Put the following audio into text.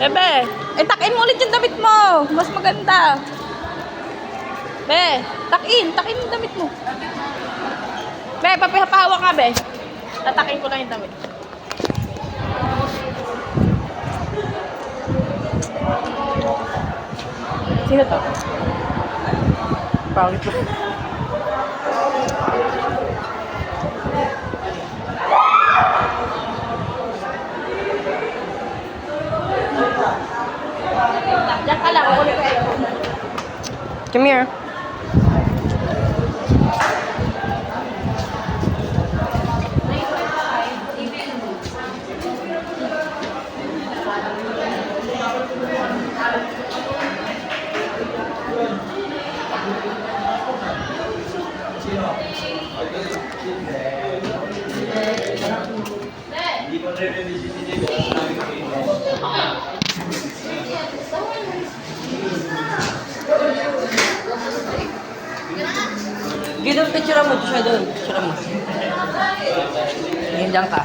Bebe, takin mo ulit yung damit mo. Mas maganda. Be, takin yung damit mo. Be, papahawa ka, be. Tatakin ko lang yung damit. Sino to? Pangit mo. Diyan ka lang, kukunin ko yung Come here. Gino, picture mo siya doon. Picture mo. Ngayon dyan ka.